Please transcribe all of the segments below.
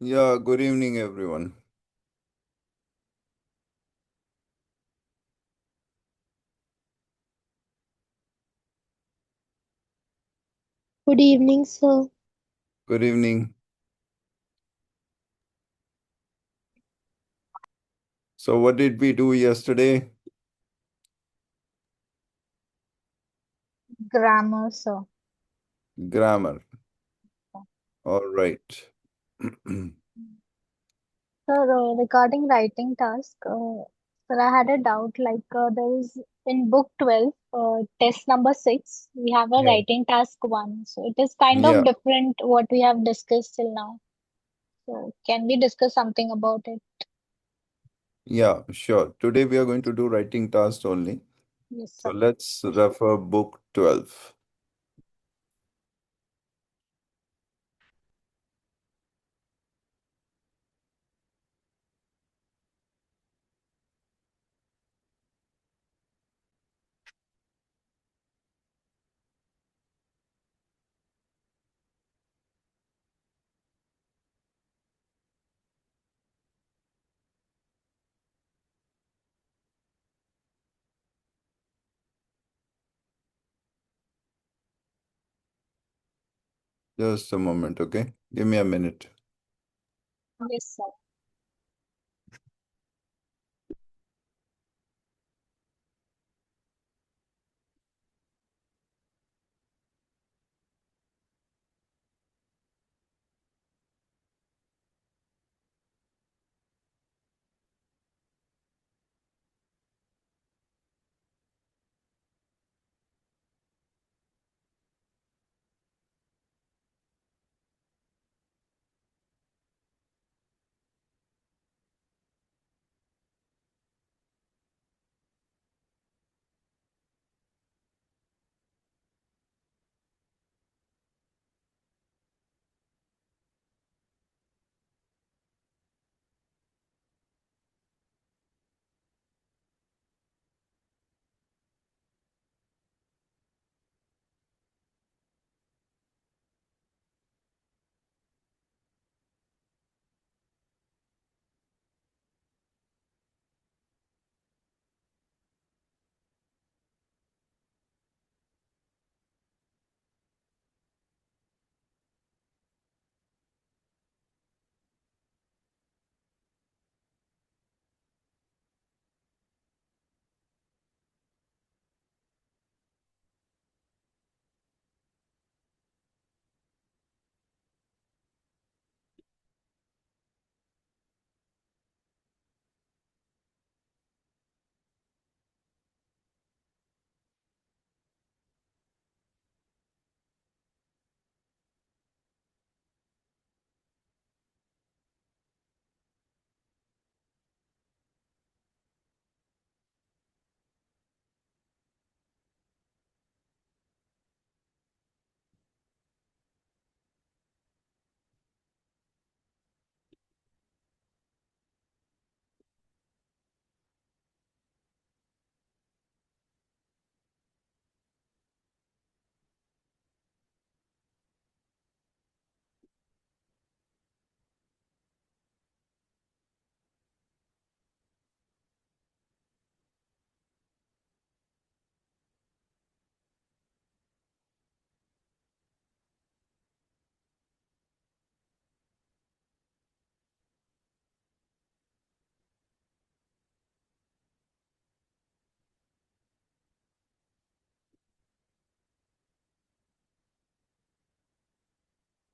Yeah, good evening, everyone. Good evening, sir. Good evening. So, what did we do yesterday? Grammar, sir. Grammar. All right. Sir, regarding writing task, sir, I had a doubt. There is in book 12, test number 6, we have a Yeah. writing task 1. So it is kind of Yeah. different what we have discussed till now. So can we discuss something about it? Yeah, sure. Today we are going to do writing tasks only. Yes, So, sir. let's refer book 12. Just a moment, okay? Give me a minute. Yes, sir.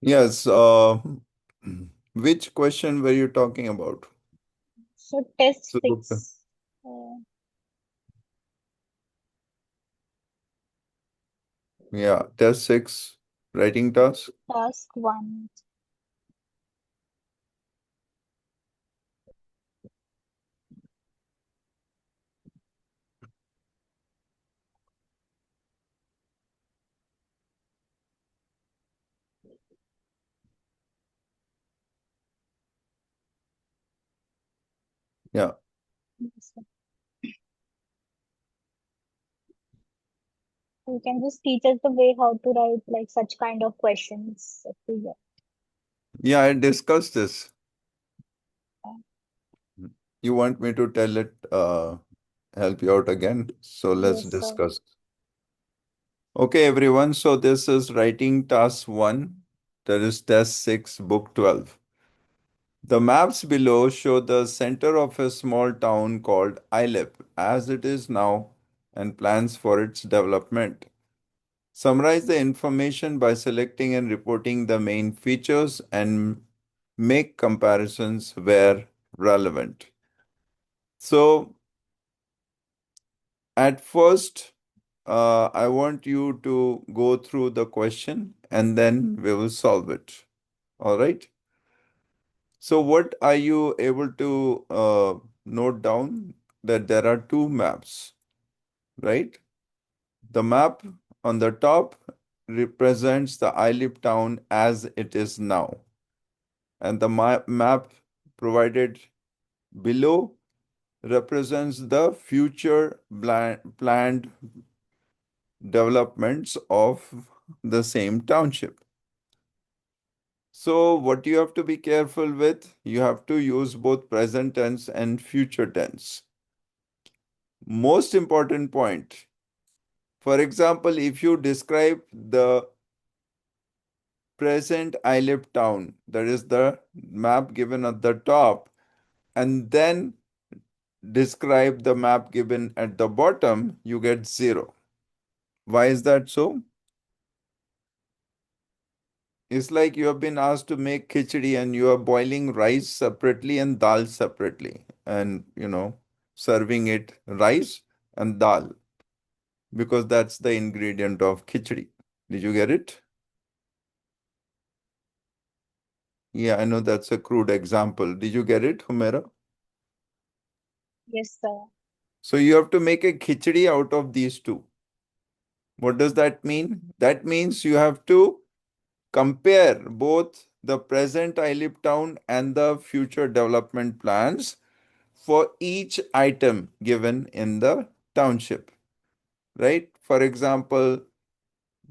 Yes. Which question were you talking about? So test So, 6, uh, yeah, test 6, writing task. task 1. Yeah. Yes, sir. You can just teach us the way how to write like such kind of questions. If we get. Yeah, I discussed this. You want me to tell it, help you out again? So let's Yes, sir. discuss. Okay, everyone. So this is writing task 1. That is test 6, book 12. The maps below show the center of a small town called Ilep as it is now and plans for its development. Summarize the information by selecting and reporting the main features and make comparisons where relevant. So, at first, I want you to go through the question and then we will solve it. All right. So, what are you able to note down? That there are two maps, right? The map on the top represents the Ilip town as it is now, and the map provided below represents the future planned developments of the same township. So, what you have to be careful with, you have to use both present tense and future tense. Most important point, for example, if you describe the present Ilip town, that is the map given at the top, and then describe the map given at the bottom, you get 0. Why is that so? It's like you have been asked to make khichdi and you are boiling rice separately and dal separately, and serving it rice and dal because that's the ingredient of khichdi. Did you get it? Yeah, I know that's a crude example. Did you get it, Humera? Yes, sir. So you have to make a khichdi out of these two. What does that mean? That means you have to compare both the present ILIP town and the future development plans for each item given in the township, right? For example,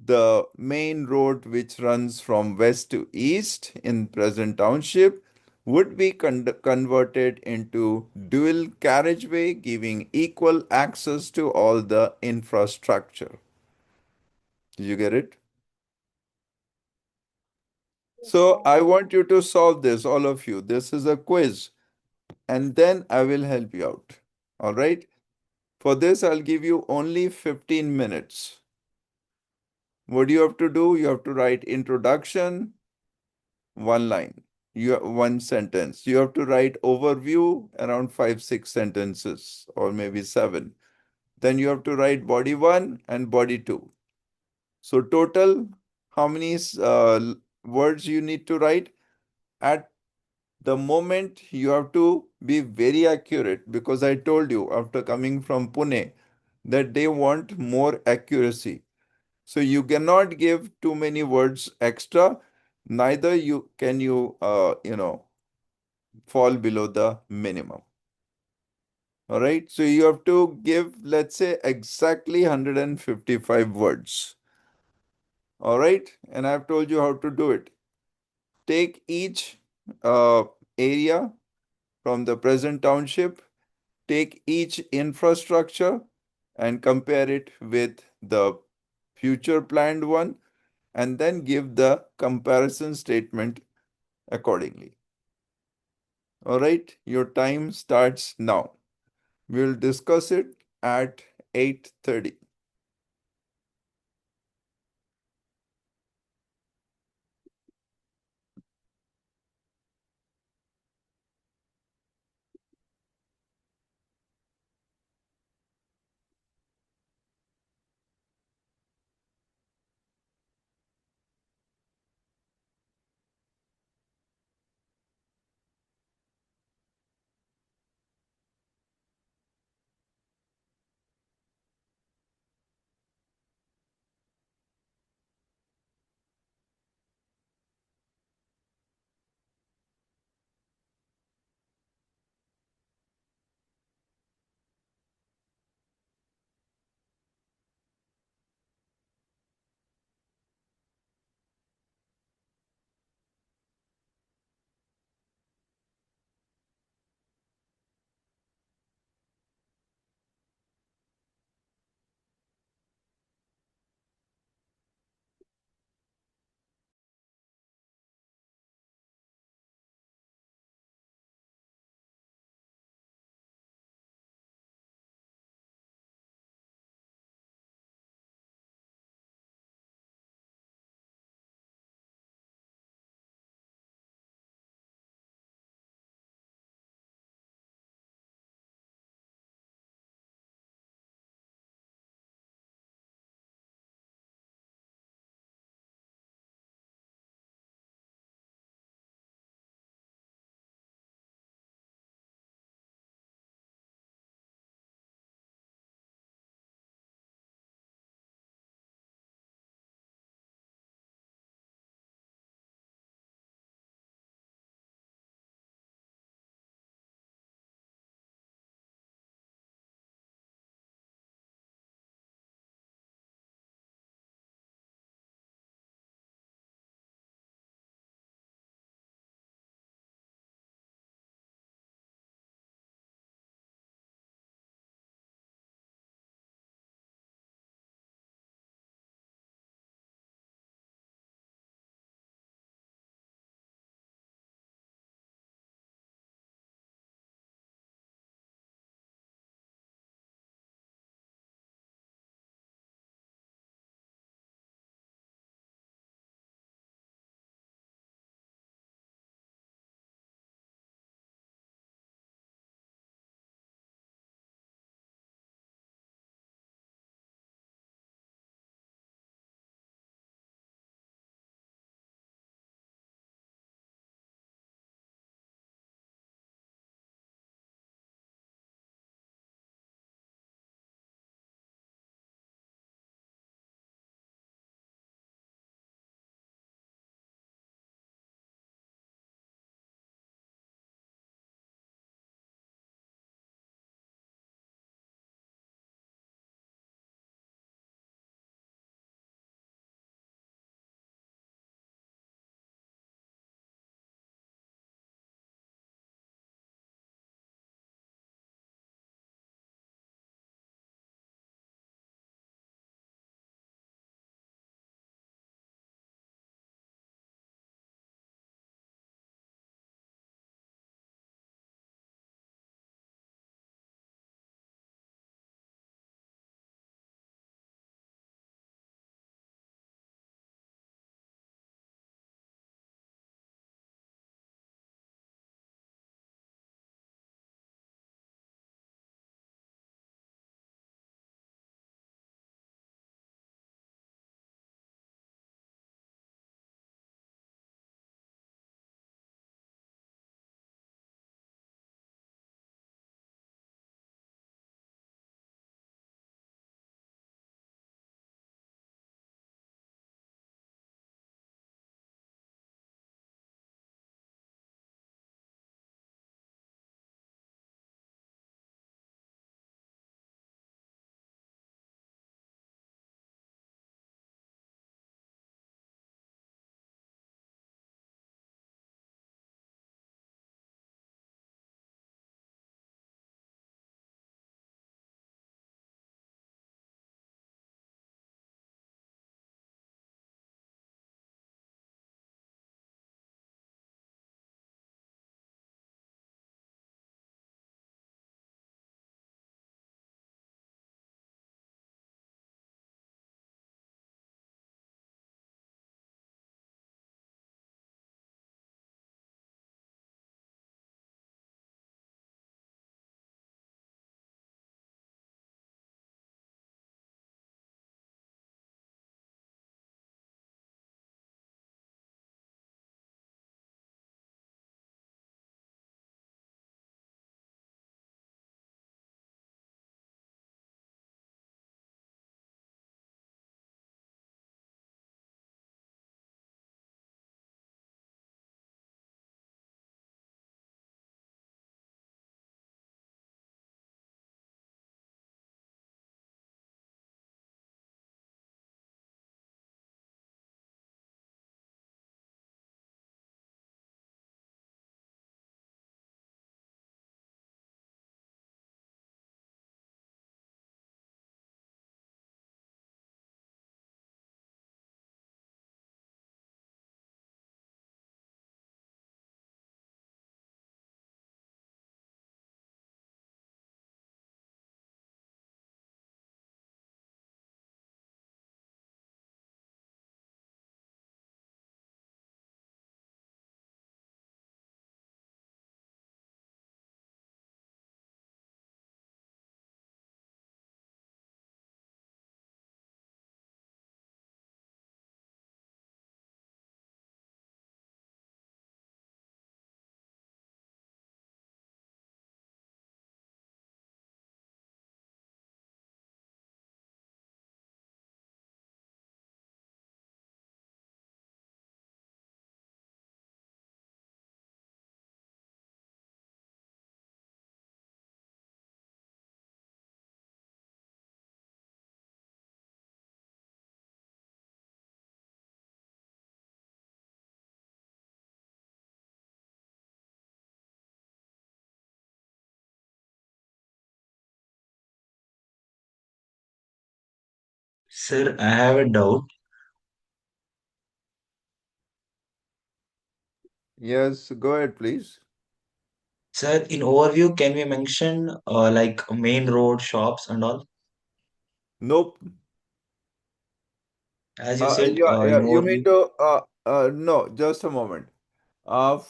the main road which runs from west to east in present township would be converted into dual carriageway, giving equal access to all the infrastructure. Did you get it? Yes, So sir. I want you to solve this, all of you. This is a quiz, and then I will help you out. All right? For this, I'll give you only 15 minutes. What do you have to do? You have to write introduction, one line, one sentence. You have to write overview, around 5, 6 sentences, or maybe 7. Then you have to write body 1 and body 2. So total, how many words you need to write? At the moment you have to be very accurate because I told you after coming from Pune that they want more accuracy. So you cannot give too many words extra, neither you fall below the minimum. All right. So you have to give, let's say, exactly 155 words. All right. And I've told you how to do it. Take each area from the present township, take each infrastructure and compare it with the future planned one, and then give the comparison statement accordingly. All right, your time starts now. We'll discuss it at 8:30. Sir, I have a doubt. Yes, go ahead, please. Sir, in overview, can we mention like main road, shops and all? Nope. As you said Yeah, in yeah, you mean overview. to, no, just a moment.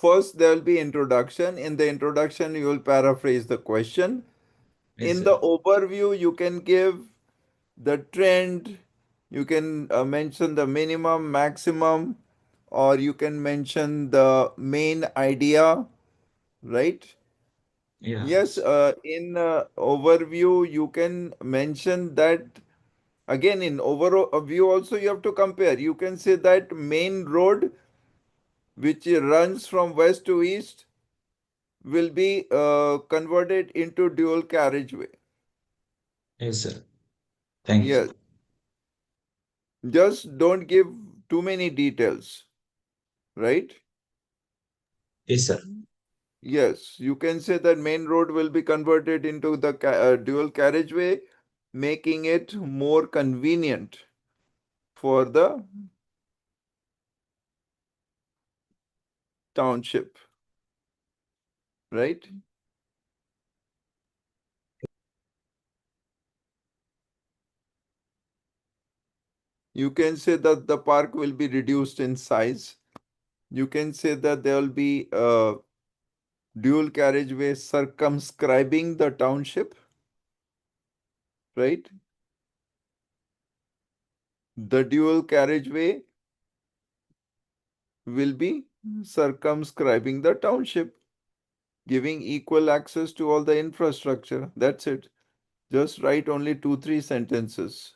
First, there will be introduction. In the introduction, you will paraphrase the question. Yes, In sir. the overview, you can give the trend, you can mention the minimum, maximum, or you can mention the main idea, right? Yeah. Yes, in overview, you can mention that again in overview also you have to compare. You can say that main road which runs from west to east will be converted into dual carriageway. Yes, sir. Thank you, sir. Yes, just don't give too many details, right? Yes, sir. Yes, you can say that main road will be converted into the dual carriageway, making it more convenient for the township, right? You can say that the park will be reduced in size. You can say that there will be a dual carriageway circumscribing the township, right? The dual carriageway will be circumscribing the township, giving equal access to all the infrastructure. That's it. Just write only two, three sentences.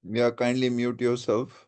Yeah, kindly mute yourself.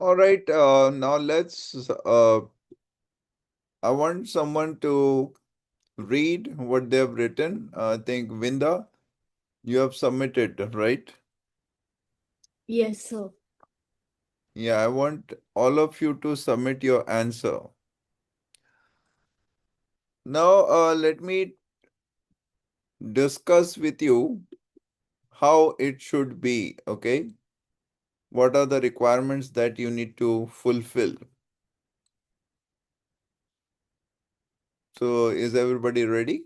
All right, now I want someone to read what they have written. I think Vinda, you have submitted, right? Yes, sir. Yeah, I want all of you to submit your answer. Now, let me discuss with you how it should be, okay? What are the requirements that you need to fulfill? So, is everybody ready?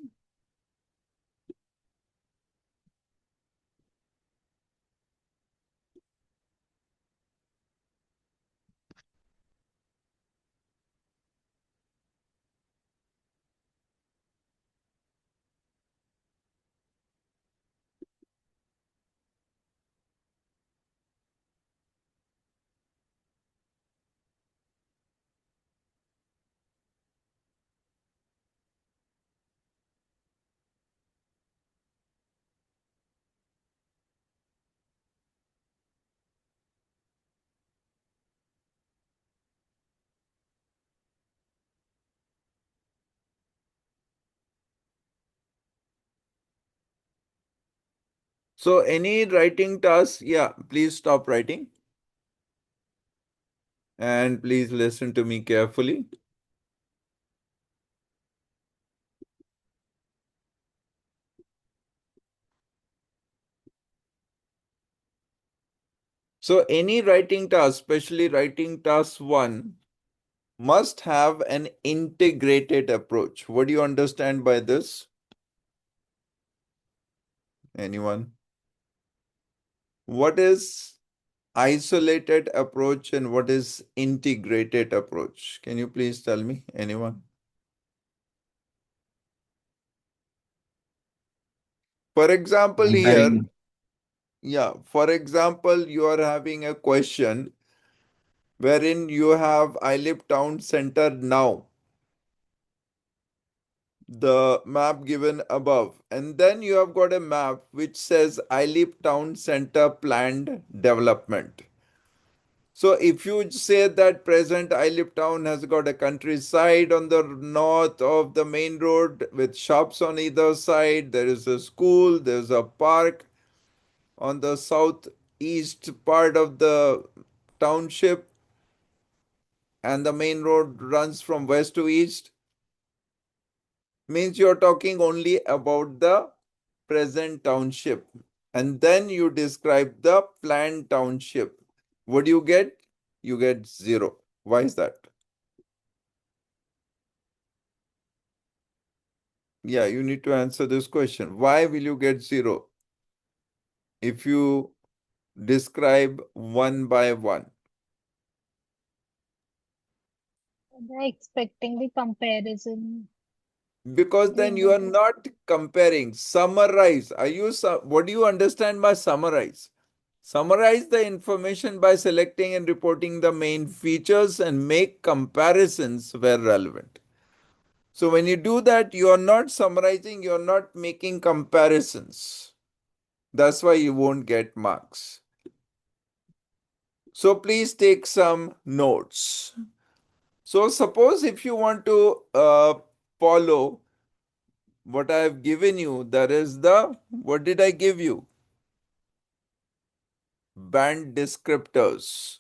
So, any writing task, yeah, please stop writing and please listen to me carefully. So, any writing task, especially writing task one, must have an integrated approach. What do you understand by this? Anyone? What is isolated approach and what is integrated approach? Can you please tell me? Anyone? For example, here, Comparing. yeah, for example, you are having a question wherein you have I live town center now, the map given above, and then you have got a map which says I live town center planned development. So if you say that present Ilip town has got a countryside on the north of the main road with shops on either side, there is a school, there's a park on the southeast part of the township, and the main road runs from west to east, means you're talking only about the present township. And then you describe the planned township. What do you get? You get 0. Why is that? Yeah, you need to answer this question. Why will you get 0 if you describe one by one? They're expecting the comparison. Because then you are not comparing. Summarize. What do you understand by summarize? Summarize the information by selecting and reporting the main features and make comparisons where relevant. So when you do that, you are not summarizing, you are not making comparisons. That's why you won't get marks. So please take some notes. So suppose if you want to follow what I have given you, that is what did I give you? Band descriptors.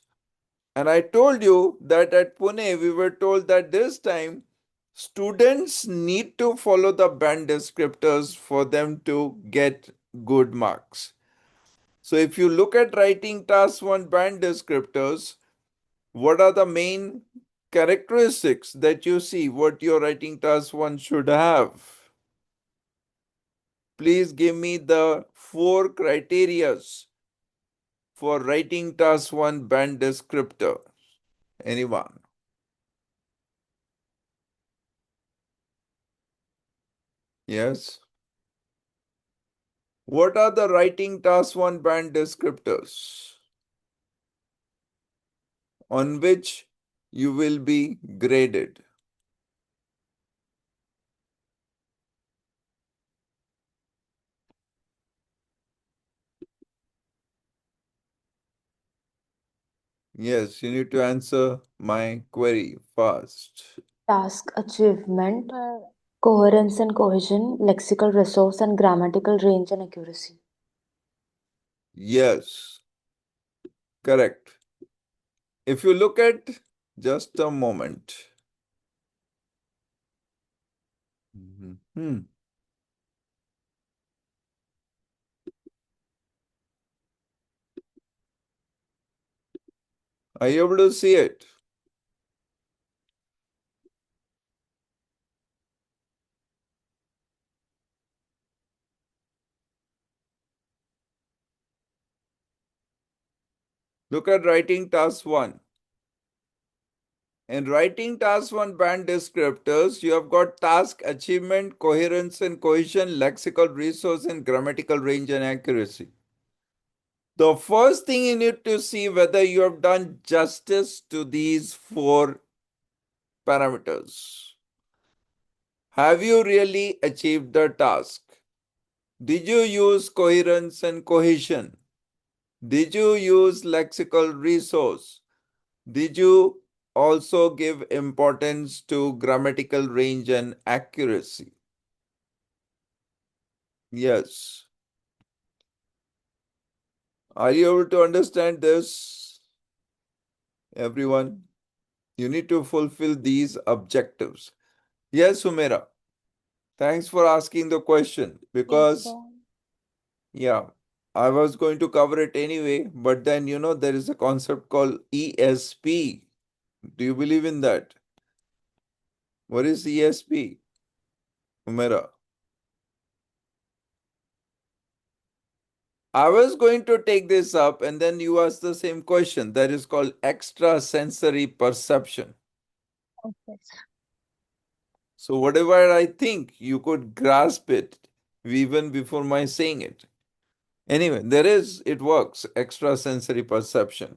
And I told you that at Pune, we were told that this time students need to follow the band descriptors for them to get good marks. So if you look at writing task 1 band descriptors, what are the main characteristics that you see what your writing task 1 should have? Please give me the 4 criterias for writing task 1 band descriptor. Anyone? Yes? What are the writing task 1 band descriptors on which you will be graded? Yes, you need to answer my query fast. Task achievement, Uh, coherence and cohesion, lexical resource and grammatical range and accuracy. Yes, correct. If you look at just a moment. Mhm. Are you able to see it? Look at writing task 1. In writing task 1 band descriptors, you have got task achievement, coherence and cohesion, lexical resource, and grammatical range and accuracy. The first thing you need to see whether you have done justice to these 4 parameters. Have you really achieved the task? Did you use coherence and cohesion? Did you use lexical resource? Did you also give importance to grammatical range and accuracy? Yes. Are you able to understand this, everyone? You need to fulfill these objectives. Yes, Sumera. Thanks for asking the question yes, because, sir. yeah, I was going to cover it anyway, but then there is a concept called ESP. Do you believe in that? What is ESP, Sumera? I was going to take this up and then you asked the same question. That is called extrasensory perception. Okay. So, whatever I think, you could grasp it even before my saying it. Anyway, it works. Extrasensory perception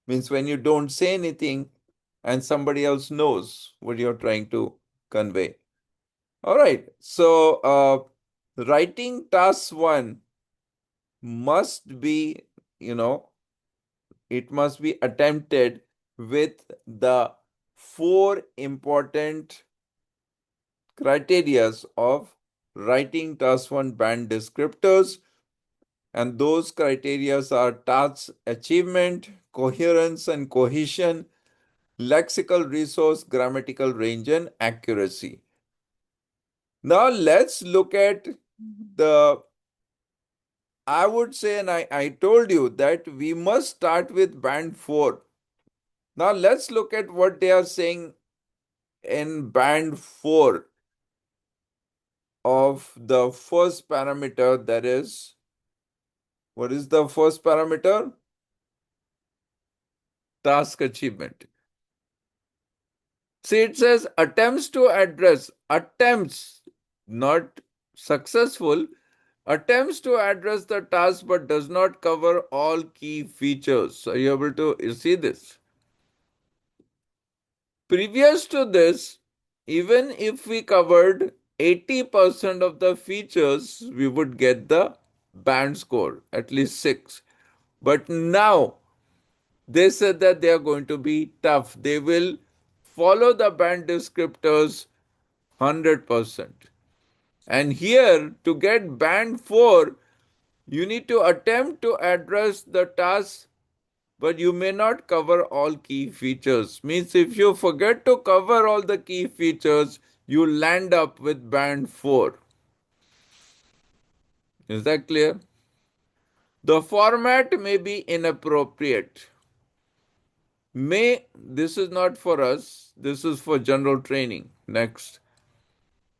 means when you don't say anything and somebody else knows what you're trying to convey. All right. So, writing task 1 must be, you know, it must be attempted with the 4 important criterias of writing task 1 band descriptors, and those criterias are task achievement, coherence and cohesion, lexical resource, grammatical range and accuracy. Now let's look at the I would say, and I told you that we must start with band 4. Now let's look at what they are saying in band 4 of the first parameter, that is, what is the first parameter? Task achievement. See, it says attempts to address, attempts, not successful, attempts to address the task but does not cover all key features. Are you able to see this? Previous to this, even if we covered 80% of the features, we would get the band score, at least 6. But now, they said that they are going to be tough. They will follow the band descriptors 100%. And here, to get band 4, you need to attempt to address the task, but you may not cover all key features. Means if you forget to cover all the key features, you land up with band 4. Is that clear? The format may be inappropriate. This is not for us, this is for general training. Next.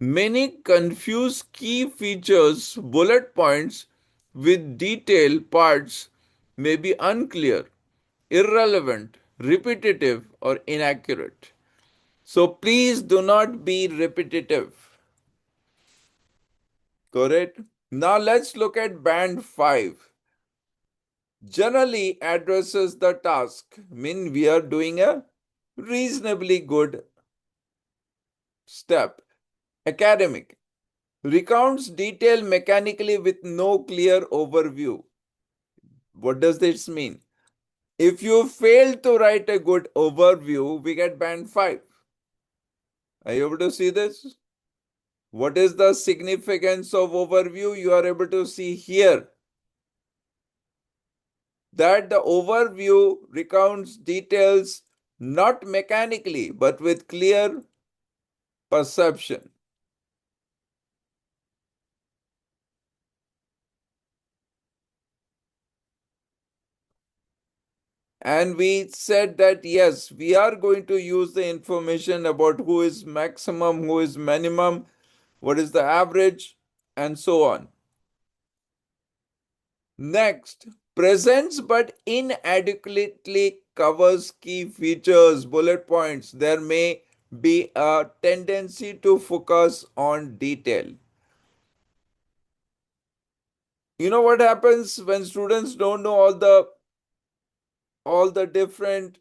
Many confuse key features, bullet points with detail parts may be unclear, irrelevant, repetitive, or inaccurate. So please do not be repetitive. Correct? Now let's look at band 5. Generally addresses the task. Mean we are doing a reasonably good step. Academic. Recounts detail mechanically with no clear overview. What does this mean? If you fail to write a good overview, we get band 5. Are you able to see this? What is the significance of overview? You are able to see here that the overview recounts details not mechanically but with clear perception. And we said that yes, we are going to use the information about who is maximum, who is minimum, what is the average, and so on. Next, presents but inadequately covers key features, bullet points. There may be a tendency to focus on detail. You know what happens when students don't know all the different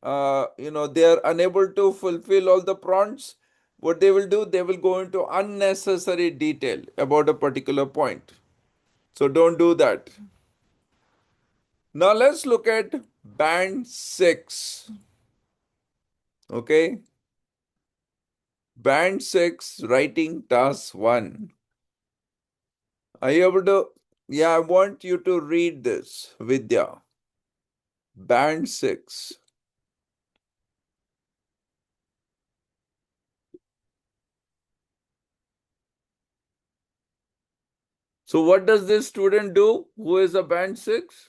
they are unable to fulfill all the prompts. What they will do, they will go into unnecessary detail about a particular point. So don't do that. Now let's look at band 6. Okay. Band 6, writing task 1. Are you able to? Yeah, I want you to read this, Vidya. Band 6. So what does this student do who is a band 6?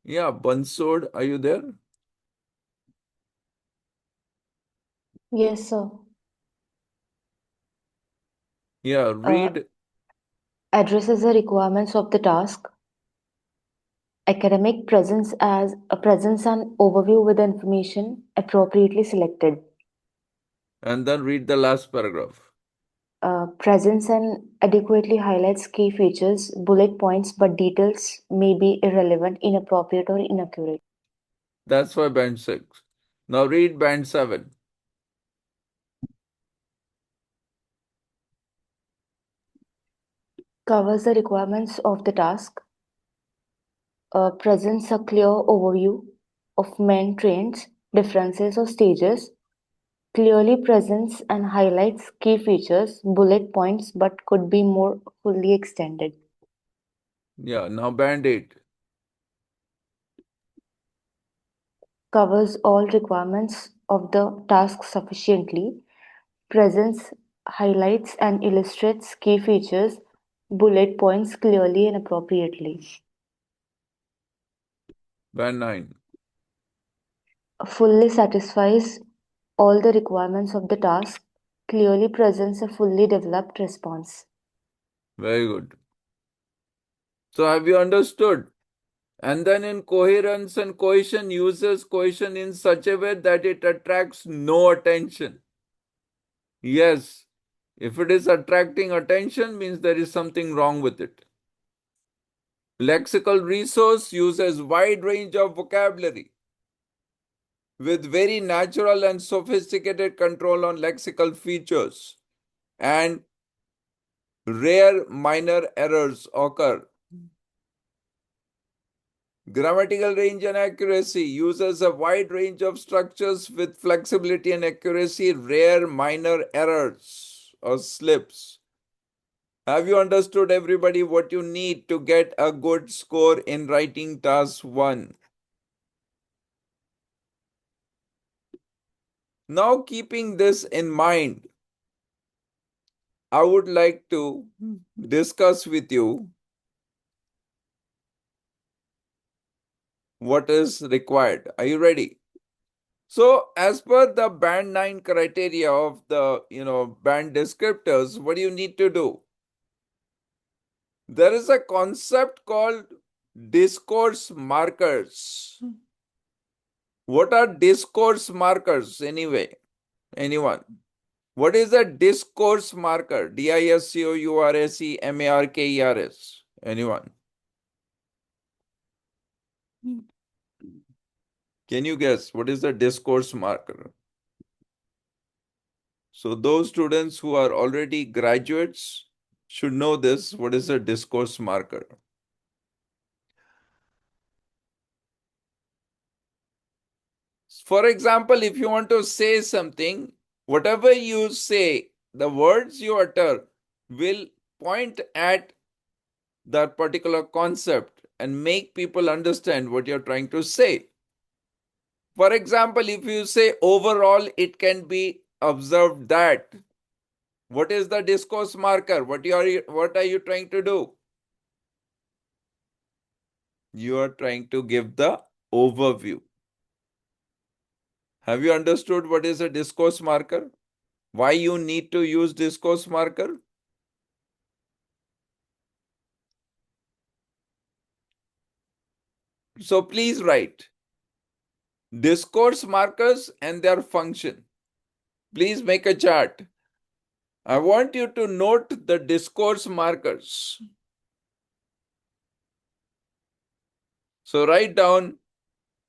Yeah, Bansod, are you there? Yes, sir. Yeah, read. Addresses the requirements of the task. Academic presence as a presence and overview with the information appropriately selected. And then read the last paragraph. Presence and adequately highlights key features, bullet points, but details may be irrelevant, inappropriate, or inaccurate. That's for band 6. Now read band 7. Covers the requirements of the task. Presents a clear overview of main trends, differences, or stages. Clearly presents and highlights key features, bullet points, but could be more fully extended. Yeah, now band 8. Covers all requirements of the task sufficiently. Presents, highlights, and illustrates key features, bullet points clearly and appropriately. Band 9. Fully satisfies all the requirements of the task, clearly presents a fully developed response. Very good. So have you understood? And then in coherence and cohesion, uses cohesion in such a way that it attracts no attention. Yes, if it is attracting attention, means there is something wrong with it. Lexical resource uses wide range of vocabulary with very natural and sophisticated control on lexical features, and rare minor errors occur. Grammatical range and accuracy uses a wide range of structures with flexibility and accuracy, rare minor errors or slips. Have you understood, everybody, what you need to get a good score in writing task 1? Now, keeping this in mind, I would like to discuss with you what is required. Are you ready? So, as per the band 9 criteria of the band descriptors, what do you need to do? There is a concept called discourse markers. What are discourse markers anyway? Anyone? What is a discourse marker? DISCOURSE MARKERS. Anyone? Can you guess what is the discourse marker? So those students who are already graduates should know this. What is a discourse marker? For example, if you want to say something, whatever you say, the words you utter will point at that particular concept and make people understand what you're trying to say. For example, if you say overall, it can be observed that. What is the discourse marker? What are you trying to do? You are trying to give the overview. Have you understood what is a discourse marker? Why you need to use discourse marker? So please write discourse markers and their function. Please make a chart. I want you to note the discourse markers. So write down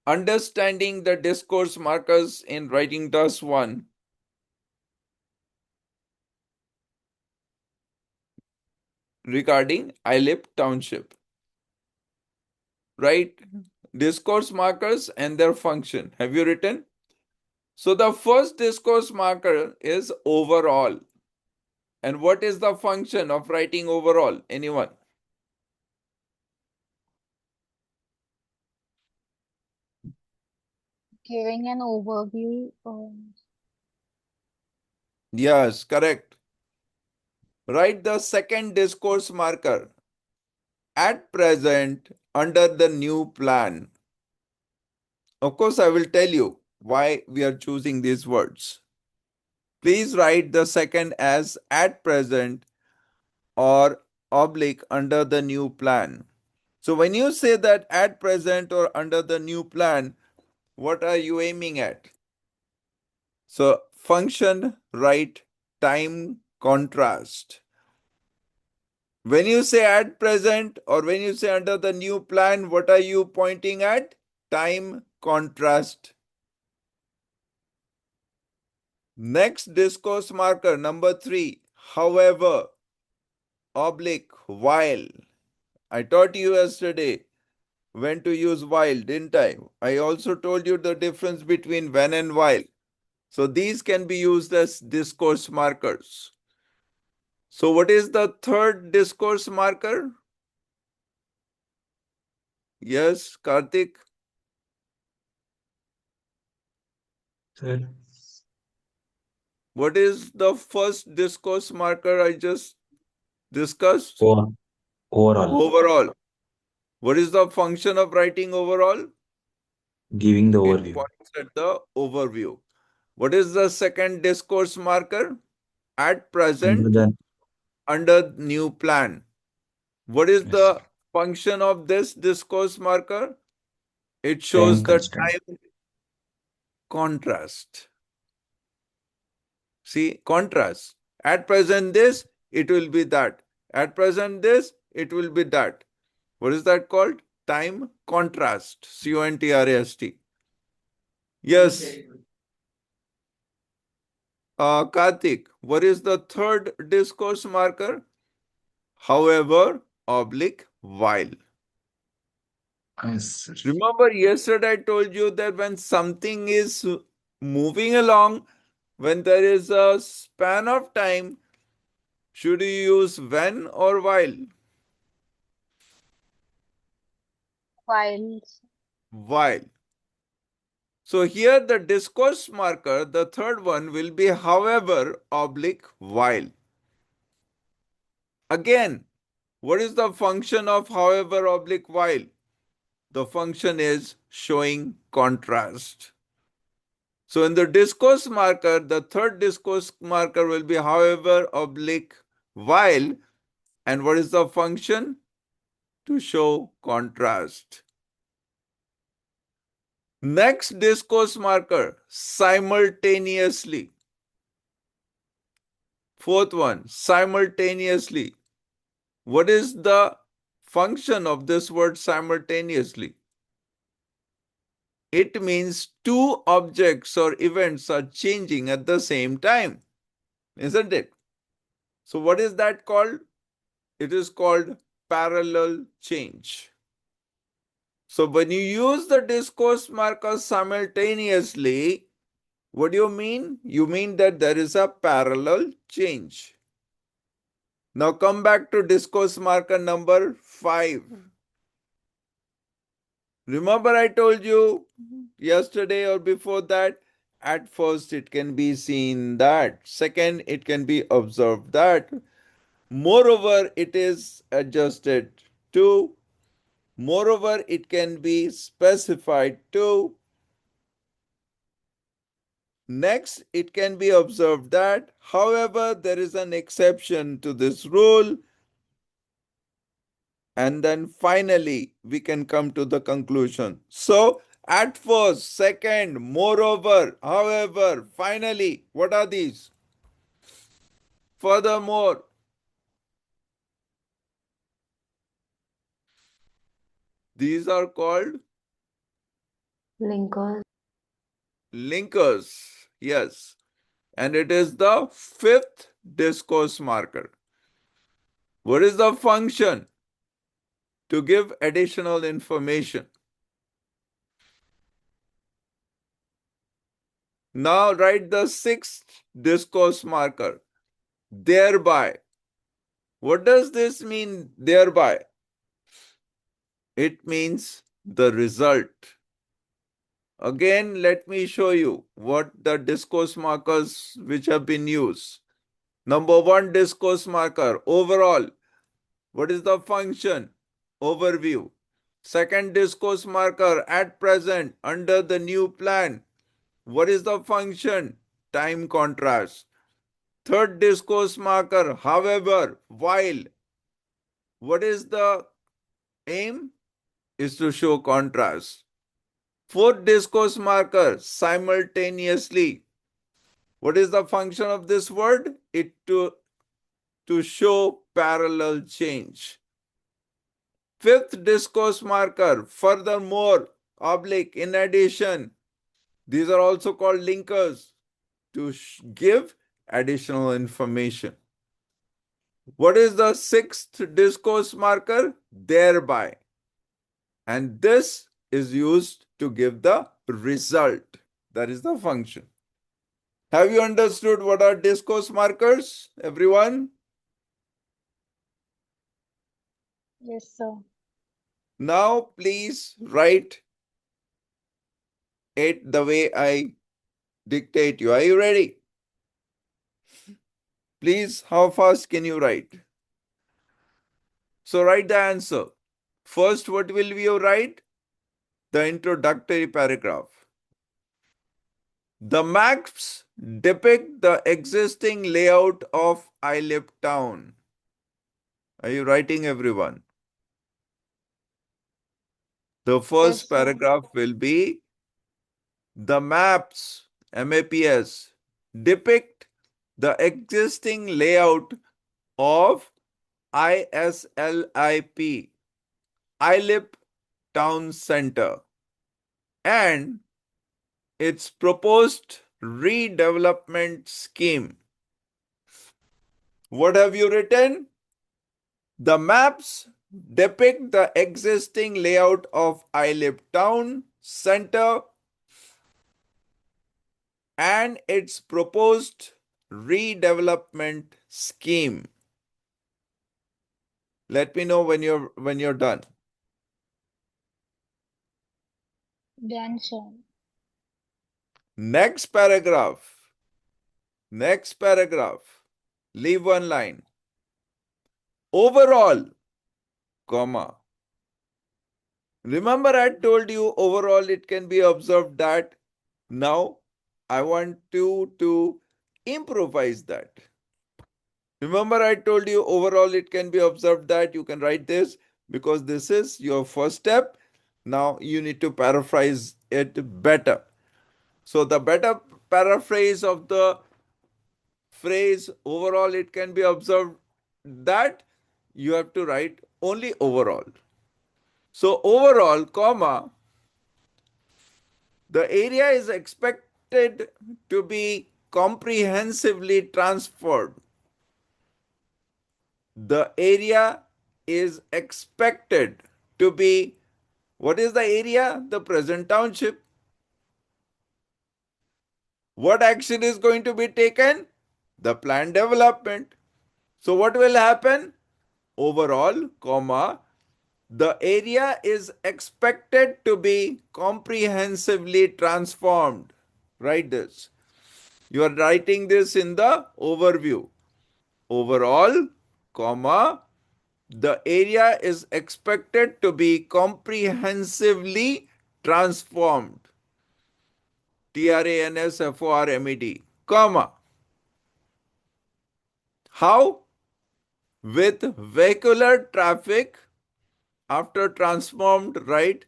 understanding the discourse markers in writing task 1. Regarding ILIP Township. Right? Discourse markers and their function. Have you written? So the first discourse marker is overall. And what is the function of writing overall? Anyone? Giving an overview. Yes, correct. Write the second discourse marker. At present, under the new plan. Of course, I will tell you why we are choosing these words. Please write the second as at present or oblique under the new plan. So when you say that at present or under the new plan, what are you aiming at? So function, write time contrast. When you say at present or when you say under the new plan, what are you pointing at? Time contrast. Next discourse marker, number 3. However, oblique, while. I taught you yesterday when to use while, didn't I? I also told you the difference between when and while. So these can be used as discourse markers. So what is the third discourse marker? Yes, Karthik? Sir, What is the first discourse marker I just discussed? over, overall, Overall. What is the function of writing overall? giving the It overview. points at the overview. What is the second discourse marker? At Under present, the, under new plan. What is yes, the function of this discourse marker? It time shows the constant. time contrast. See, contrast. At present this, it will be that. At present this, it will be that. What is that called? Time contrast. CONTRAST. Yes. Karthik, what is the third discourse marker? However, oblique, while. Yes, sir. Remember, yesterday I told you that when something is moving along, when there is a span of time, should you use when or while? While. While. So here the discourse marker, the third one will be however, oblique, while. Again, what is the function of however, oblique, while? The function is showing contrast. So in the discourse marker, the third discourse marker will be however, oblique, while. And what is the function? To show contrast. Next discourse marker, simultaneously. Fourth one, simultaneously. What is the function of this word simultaneously? It means two objects or events are changing at the same time, isn't it? So what is that called? It is called parallel change. So when you use the discourse marker simultaneously, what do you mean? You mean that there is a parallel change. Now come back to discourse marker number 5. Remember I told you yesterday or before that, at first it can be seen that, second it can be observed that, moreover it is adjusted to, moreover it can be specified to, next it can be observed that, however there is an exception to this rule, and then finally we can come to the conclusion. So at first, second, moreover, however, finally, what are these? Furthermore, these are called Linkers. linkers. Yes. And it is the fifth discourse marker. What is the function? To give additional information. Now write the sixth discourse marker. Thereby. What does this mean, thereby? It means the result. Again, let me show you what the discourse markers which have been used. Number 1 discourse marker, overall. What is the function? Overview. Second discourse marker, at present, under the new plan. What is the function? Time contrast. Third discourse marker, however, while. What is the aim? Is to show contrast. Fourth discourse marker, simultaneously. What is the function of this word? It to show parallel change. Fifth discourse marker, furthermore, oblique, in addition. These are also called linkers to give additional information. What is the sixth discourse marker? Thereby. And this is used to give the result. That is the function. Have you understood what are discourse markers, everyone? Yes, sir. Now, please write it the way I dictate you. Are you ready? Please, how fast can you write? So, write the answer. First, what will you write? The introductory paragraph. The maps depict the existing layout of Islip town. Are you writing, everyone? The first Yes, sir. paragraph will be the maps, MAPS, depict the existing layout of ISLIP, Islip Town Center, and its proposed redevelopment scheme. What have you written? The maps depict the existing layout of Islip Town Center and its proposed redevelopment scheme. Let me know when you're done. Done, sir. Next paragraph. Next paragraph. Leave one line. Overall, comma. Remember I told you overall it can be observed that. Now I want you to improvise that. Remember I told you overall it can be observed that. You can write this because this is your first step. Now you need to paraphrase it better. So the better paraphrase of the phrase overall it can be observed that, you have to write only overall. So overall, comma, The area is expected to be comprehensively transferred. The area is expected to be, what is the area? The present township. What action is going to be taken? The planned development. So what will happen? Overall, comma, the area is expected to be comprehensively transformed. Write this. You are writing this in the overview. Overall, comma, the area is expected to be comprehensively transformed. TRANSFORMED, comma. How? With vehicular traffic after transformed, right?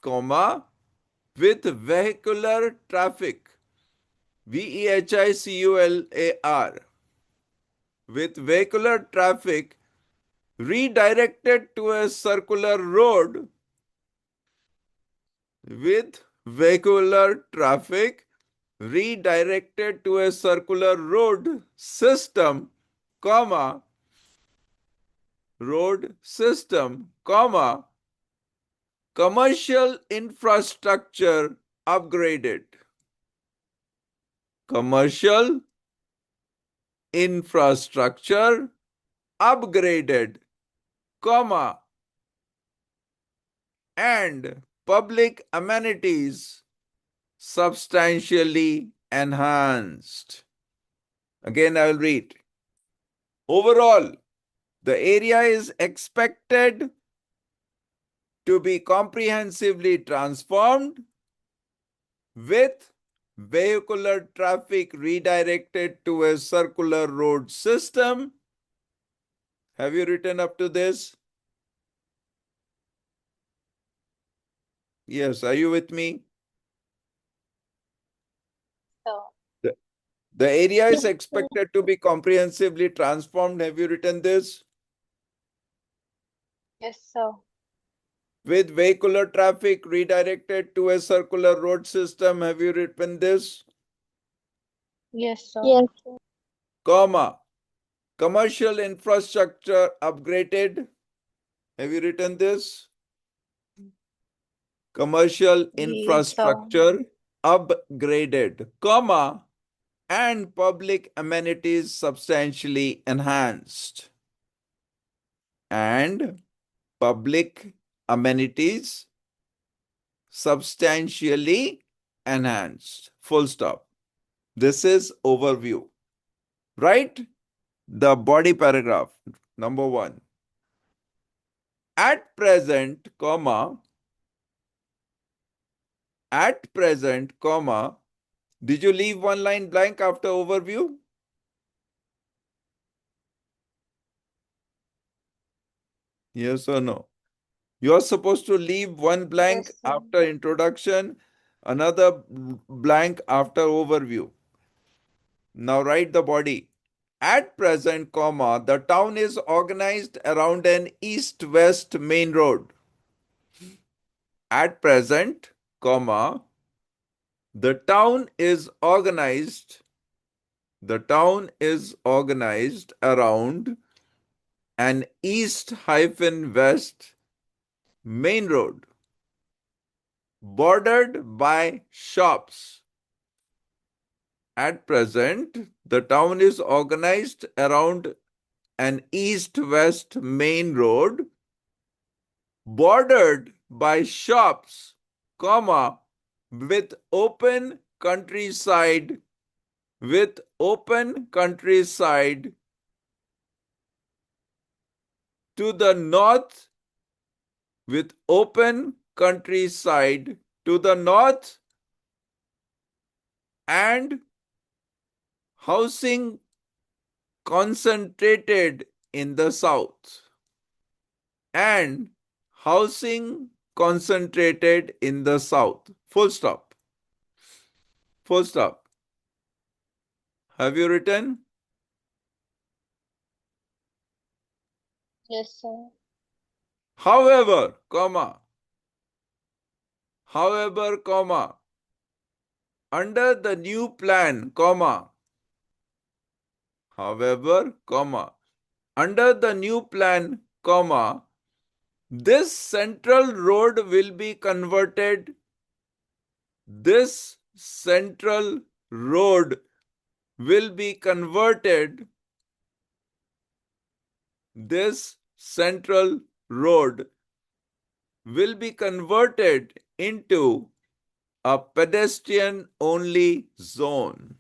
Comma, with vehicular traffic. VEHICULAR. With vehicular traffic redirected to a circular road. With vehicular traffic redirected to a circular road system, comma, road system, comma, commercial infrastructure upgraded. Commercial infrastructure upgraded, comma, and public amenities substantially enhanced. Again, I will read. Overall, the area is expected to be comprehensively transformed with vehicular traffic redirected to a circular road system. Have you written up to this? Yes, are you with me? So, The, the area is expected to be comprehensively transformed. Have you written this? yes, sir. With vehicular traffic redirected to a circular road system. Have you written this? Yes, sir. Yes. Comma. Commercial infrastructure upgraded. Have you written this? Commercial Yes, sir. infrastructure upgraded, comma, and public amenities substantially enhanced. And public amenities substantially enhanced. Full stop. This is overview. Right? The body paragraph, number 1. At present, comma, did you leave one line blank after overview? Yes or no? You are supposed to leave one blank Yes, sir. after introduction, another blank after overview. Now write the body. At present, comma, the town is organized around an east-west main road. At present, comma, the town is organized around an east-west main road bordered by shops. At present, the town is organized around an east-west main road bordered by shops, comma, with open countryside to the north, with open countryside to the north, and housing concentrated in the south. And housing concentrated in the south. Full stop. Full stop. Have you written? Yes, sir. However, comma, under the new plan, comma, however, comma, under the new plan, comma, this central road will be converted. This central road will be converted. This central road will be converted into a pedestrian only zone.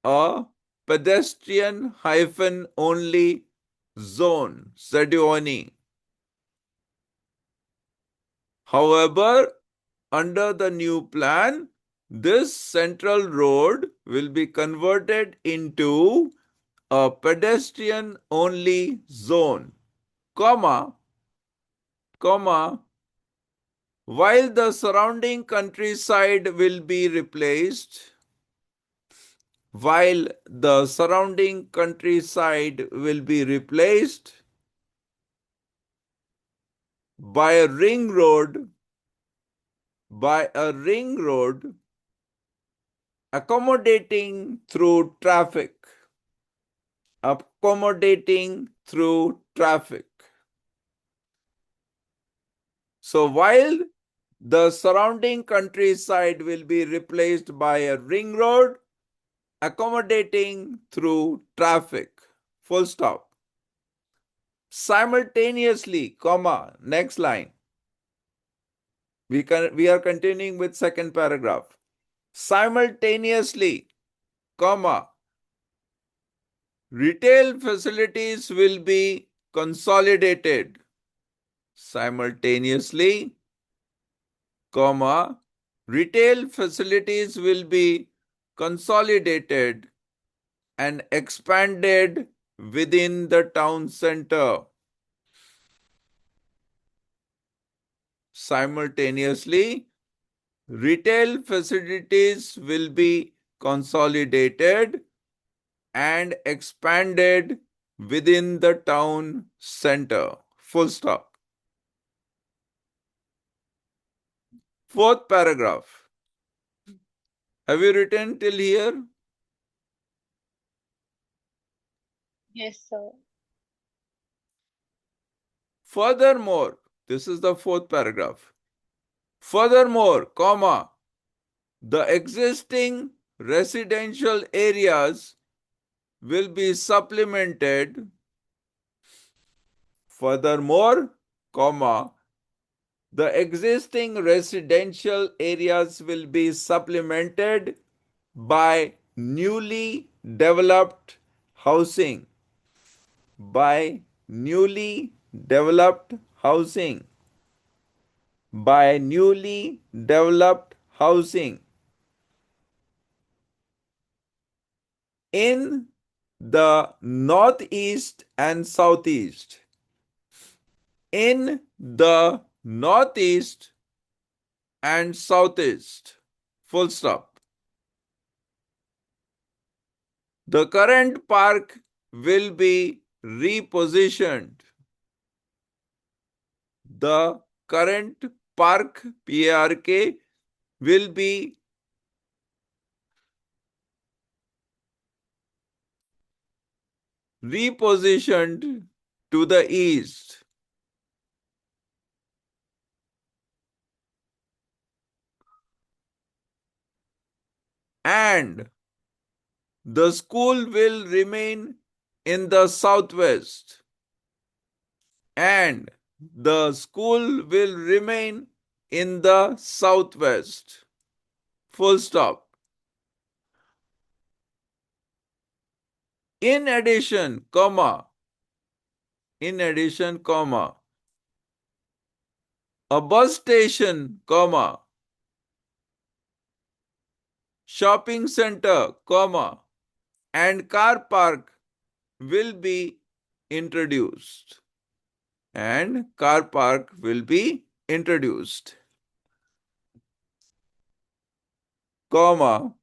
A pedestrian hyphen only zone. Sedioni. However, under the new plan, this central road will be converted into a pedestrian only zone, comma, while the surrounding countryside will be replaced, while the surrounding countryside will be replaced by a ring road, accommodating through traffic. Accommodating through traffic. So while the surrounding countryside will be replaced by a ring road, accommodating through traffic. Full stop. Simultaneously, comma, next line. We are continuing with second paragraph. Simultaneously, comma, retail facilities will be consolidated. Simultaneously, comma, retail facilities will be consolidated and expanded within the town center. Simultaneously, retail facilities will be consolidated and expanded within the town center. Full stop. Fourth paragraph. Have you written till here? Yes, sir. Furthermore, this is the fourth paragraph. Furthermore, comma, the existing residential areas will be supplemented. Furthermore, comma, the existing residential areas will be supplemented by newly developed housing. By newly developed housing. By newly developed housing. In the northeast and southeast. In the northeast and southeast. Full stop. The current park will be repositioned. The current park, P-A-R-K, will be repositioned to the east. And the school will remain in the southwest. And the school will remain in the southwest. Full stop. In addition, comma, a bus station, comma, shopping center, comma, and car park will be introduced. And car park will be introduced. Comma.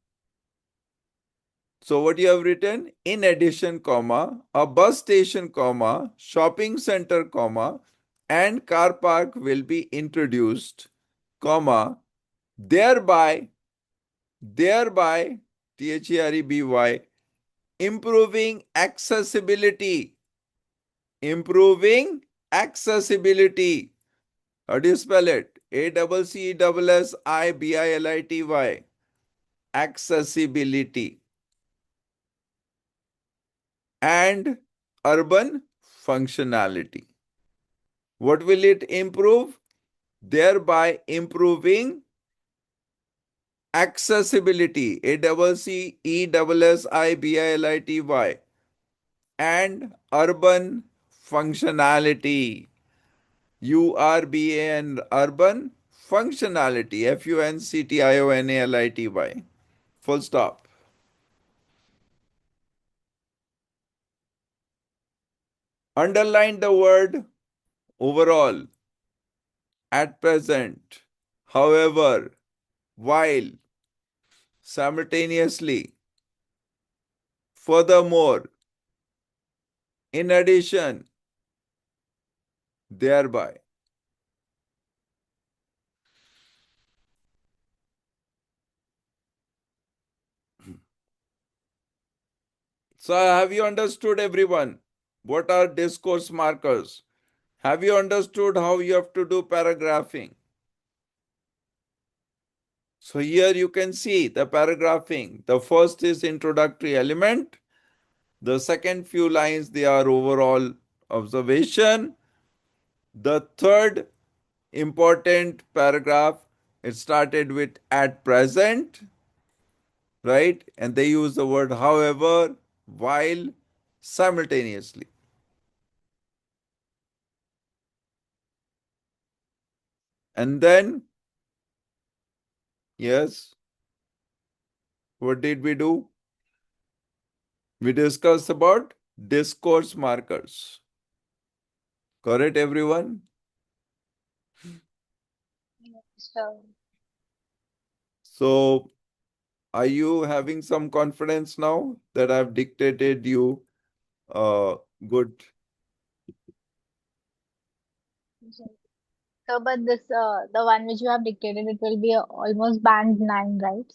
So what you have written? In addition, comma, a bus station, comma, shopping center, comma, and car park will be introduced, comma, thereby thereby, THEREBY, improving accessibility. Improving accessibility. How do you spell it? ACCSSIBILITY. Accessibility. And urban functionality. What will it improve? Thereby improving accessibility. ACCESSIBILITY. And urban functionality. URBAN, urban functionality. FUNCTIONALITY. Full stop. Underline the word overall, at present, however, while, simultaneously, furthermore, in addition, thereby. So, have you understood, everyone? What are discourse markers? Have you understood how you have to do paragraphing? So, here you can see the paragraphing. The first is introductory element. The second few lines, they are overall observation. The third important paragraph, it started with at present, right? And they use the word however, while, simultaneously. And then, yes, what did we do? We discussed about discourse markers. Correct, everyone? So, So, are you having some confidence now that I've dictated you good? so, but this, the one which you have dictated, it will be almost band 9, right?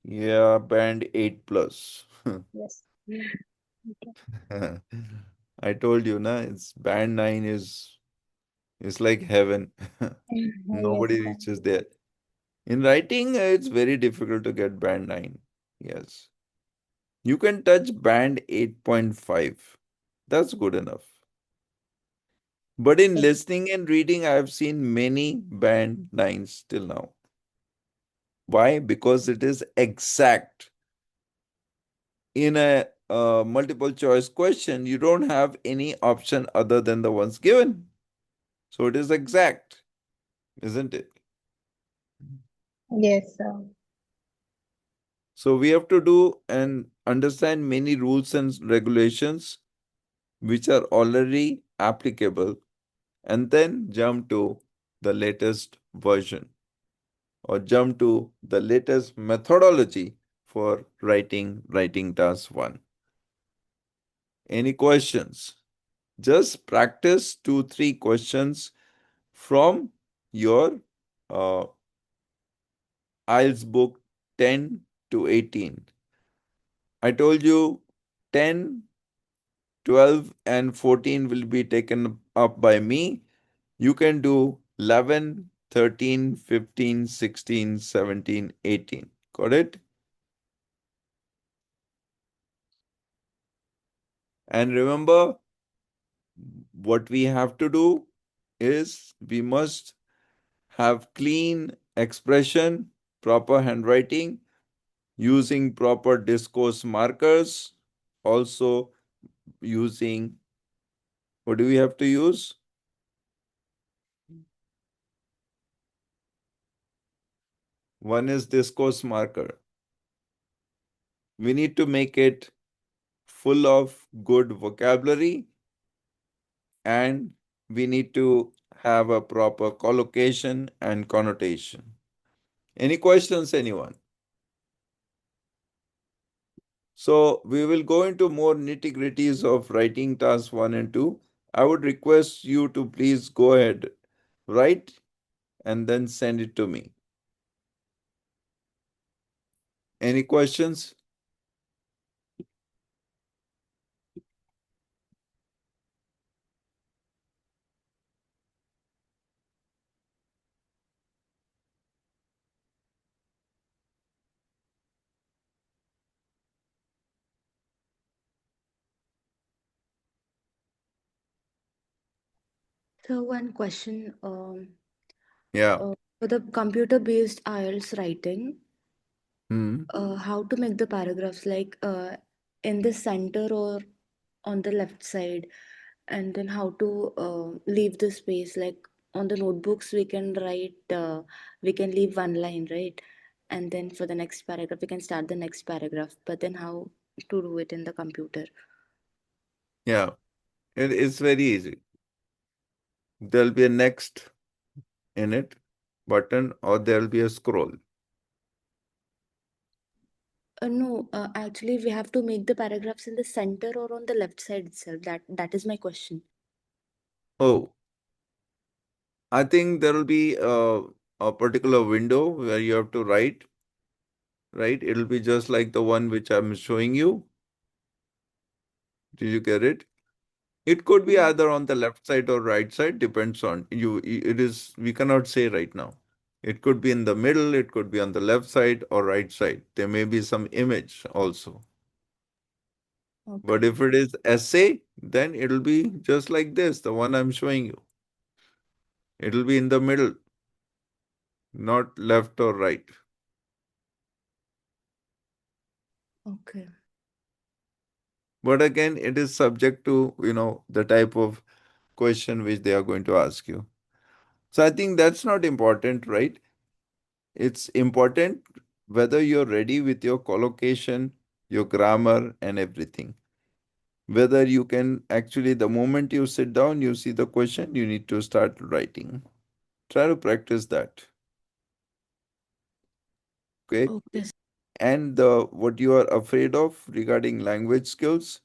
Yeah, band 8 plus. Yes. Okay. I told you, na, it's band 9 is like heaven. Yes, Nobody sir. reaches there. In writing, it's very difficult to get band 9. Yes. You can touch band 8.5. That's good enough. But in listening and reading, I have seen many band 9s till now. Why? Because it is exact. In a multiple choice question, you don't have any option other than the ones given. So it is exact, isn't it? Yes, sir. So we have to do and understand many rules and regulations which are already applicable and then jump to the latest version or jump to the latest methodology for writing task 1. Any questions? Just practice 2-3 questions from your uh, IELTS book 10 to 18. I told you 10, 12, and 14 will be taken up by me. You can do 11, 13, 15, 16, 17, 18. Got it? And remember, what we have to do is we must have clean expression, proper handwriting, using proper discourse markers, also using, what do we have to use? One is discourse marker. We need to make it full of good vocabulary and we need to have a proper collocation and connotation. Any questions, anyone? So we will go into more nitty-gritties of writing task 1 and 2. I would request you to please go ahead, write, and then send it to me. Any questions? So one question, Yeah. for the computer-based IELTS writing, Hmm. how to make the paragraphs like in the center or on the left side, and then how to leave the space. Like on the notebooks, we can write, we can leave one line, right? And then for the next paragraph, we can start the next paragraph. But then how to do it in the computer? Yeah. It is very easy. There'll be a next in it button or there'll be a scroll. No, actually, we have to make the paragraphs in the center or on the left side itself. That is my question. Oh, I think there'll be a particular window where you have to write, right? It'll be just like the one which I'm showing you. Did you get it? It could be Yeah. either on the left side or right side, depends on you. It is, we cannot say right now. It could be in the middle, it could be on the left side or right side. There may be some image also. But Okay. if it is essay, then it'll be just like this, the one I'm showing you. It'll be in the middle, not left or right. Okay. But again, it is subject to, the type of question which they are going to ask you. So I think that's not important, right? It's important whether you're ready with your collocation, your grammar, and everything. Whether you can actually, the moment you sit down, you see the question, you need to start writing. Try to practice that. Okay. Okay. And the what you are afraid of regarding language skills,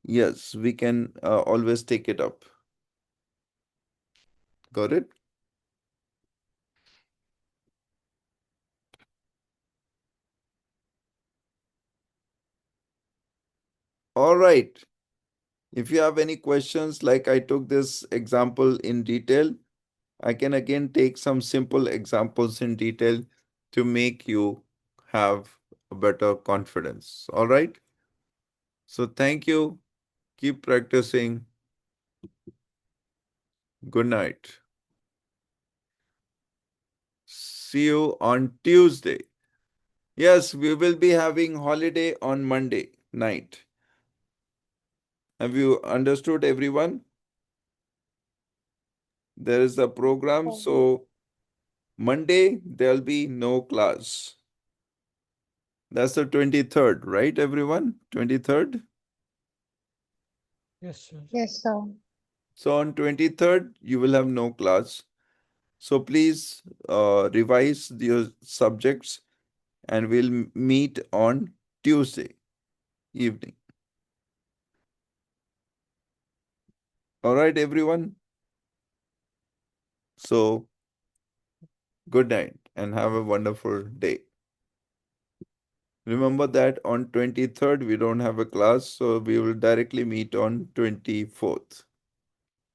yes, we can always take it up. Got it? All right. If you have any questions, like I took this example in detail, I can again take some simple examples in detail to make you have a better confidence. All right. So thank you. Keep practicing. Good night. See you on Tuesday. Yes, we will be having holiday on Monday night. Have you understood, everyone? There is a program, So, so Monday there'll be no class. That's the 23rd, right, everyone? 23rd? Yes, sir. yes, sir. So on 23rd, you will have no class. So please revise your subjects and we'll meet on Tuesday evening. All right, everyone? So good night and have a wonderful day. Remember that on 23rd, we don't have a class, so we will directly meet on 24th.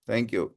Thank you.